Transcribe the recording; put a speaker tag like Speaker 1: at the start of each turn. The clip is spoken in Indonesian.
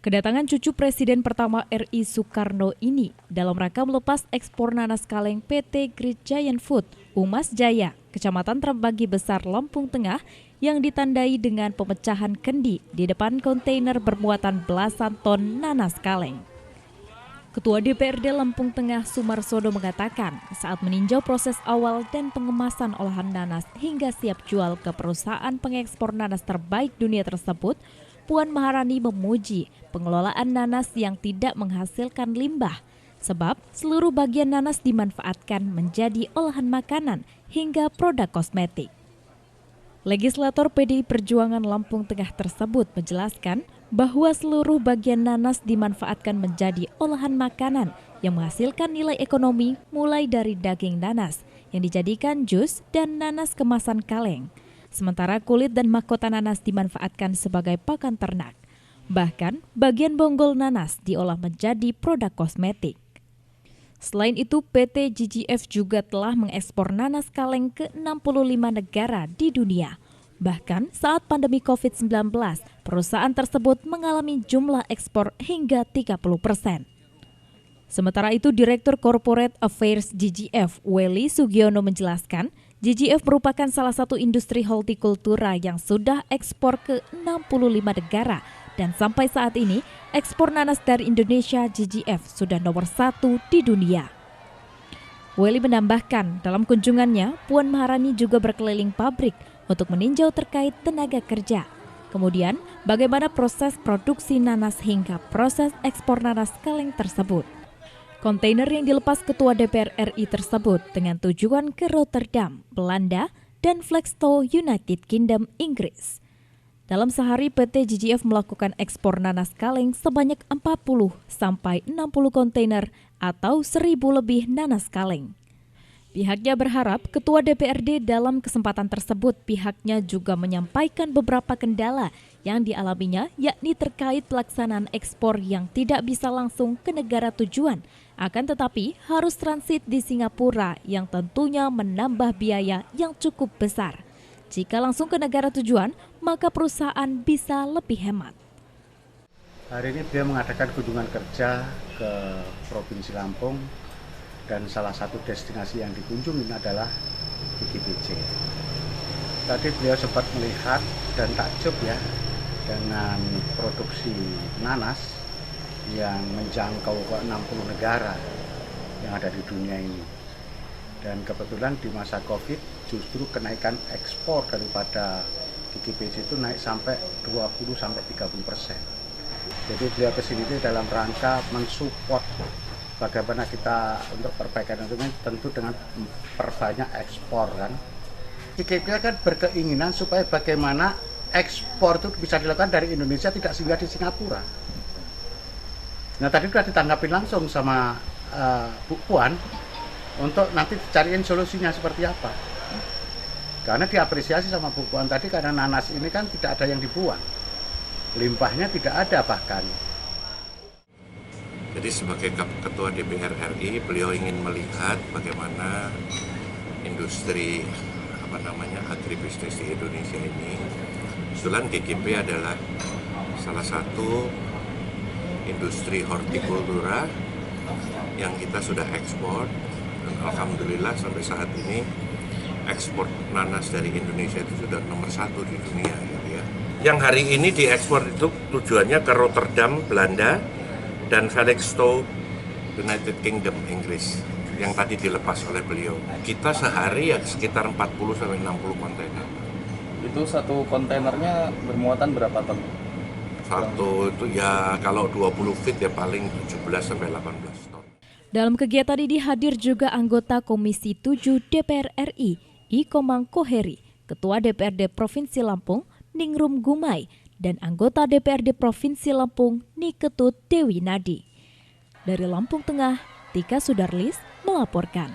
Speaker 1: Kedatangan cucu Presiden pertama RI Soekarno ini dalam rangka melepas ekspor nanas kaleng PT Great Giant Food, Umas Jaya, Kecamatan Trembagi Besar, Lampung Tengah, yang ditandai dengan pemecahan kendi di depan kontainer bermuatan belasan ton nanas kaleng. Ketua DPRD Lampung Tengah Sumarsodo mengatakan saat meninjau proses awal dan pengemasan olahan nanas hingga siap jual ke perusahaan pengekspor nanas terbaik dunia tersebut, Puan Maharani memuji pengelolaan nanas yang tidak menghasilkan limbah, sebab seluruh bagian nanas dimanfaatkan menjadi olahan makanan hingga produk kosmetik. Legislator PDI Perjuangan Lampung Tengah tersebut menjelaskan bahwa seluruh bagian nanas dimanfaatkan menjadi olahan makanan yang menghasilkan nilai ekonomi mulai dari daging nanas yang dijadikan jus dan nanas kemasan kaleng. Sementara kulit dan mahkota nanas dimanfaatkan sebagai pakan ternak. Bahkan, bagian bonggol nanas diolah menjadi produk kosmetik. Selain itu, PT GGF juga telah mengekspor nanas kaleng ke 65 negara di dunia. Bahkan saat pandemi COVID-19, perusahaan tersebut mengalami jumlah ekspor hingga 30%. Sementara itu, Direktur Corporate Affairs GGF, Welly Sugiono menjelaskan, GGF merupakan salah satu industri hortikultura yang sudah ekspor ke 65 negara dan sampai saat ini ekspor nanas dari Indonesia GGF sudah nomor 1 di dunia. Welly menambahkan dalam kunjungannya Puan Maharani juga berkeliling pabrik untuk meninjau terkait tenaga kerja. Kemudian bagaimana proses produksi nanas hingga proses ekspor nanas kaleng tersebut. Kontainer yang dilepas Ketua DPR RI tersebut dengan tujuan ke Rotterdam, Belanda, dan Flexto, United Kingdom, Inggris. Dalam sehari, PT GGF melakukan ekspor nanas kaleng sebanyak 40 sampai 60 kontainer atau 1.000 lebih nanas kaleng. Pihaknya berharap Ketua DPRD dalam kesempatan tersebut pihaknya juga menyampaikan beberapa kendala yang dialaminya, yakni terkait pelaksanaan ekspor yang tidak bisa langsung ke negara tujuan, akan tetapi harus transit di Singapura yang tentunya menambah biaya yang cukup besar. Jika langsung ke negara tujuan, maka perusahaan bisa lebih hemat.
Speaker 2: Hari ini beliau mengadakan kunjungan kerja ke Provinsi Lampung dan salah satu destinasi yang dikunjungi adalah GGBJ. Tadi beliau sempat melihat dan takjub ya dengan produksi nanas yang menjangkau ke 60 negara yang ada di dunia ini. Dan kebetulan di masa Covid justru kenaikan ekspor daripada GGBJ itu naik sampai 20-30%. Jadi beliau kesini itu dalam rangka mensupport bagaimana kita untuk perbaikan itu tentu dengan perbanyak ekspor kan. GGBJ kan berkeinginan supaya bagaimana ekspor itu bisa dilakukan dari Indonesia tidak singgah di Singapura. Nah tadi sudah ditanggapi langsung sama Bu Puan untuk nanti cariin solusinya seperti apa. Karena diapresiasi sama Bu Puan tadi karena nanas ini kan tidak ada yang dibuang. Limbahnya tidak ada bahkan.
Speaker 3: Jadi sebagai Ketua DPR RI, beliau ingin melihat bagaimana industri agribisnis di Indonesia ini. Kebetulan GGP adalah salah satu industri hortikultura yang kita sudah ekspor. Dan alhamdulillah sampai saat ini ekspor nanas dari Indonesia itu sudah nomor 1 di dunia. Gitu ya. Yang hari ini diekspor itu tujuannya ke Rotterdam, Belanda, dan Felixstowe, United Kingdom, Inggris, yang tadi dilepas oleh beliau. Kita sehari ya sekitar 40-60 kontainer.
Speaker 4: Itu satu kontainernya bermuatan berapa ton?
Speaker 1: Satu itu ya kalau 20 feet ya paling 17-18 ton. Dalam kegiatan ini hadir juga anggota Komisi 7 DPR RI, Ikomang Koheri, Ketua DPRD Provinsi Lampung, Ningrum Gumai, dan anggota DPRD Provinsi Lampung, Niketut Dewi Nadi. Dari Lampung Tengah, Tika Sudarlis melaporkan.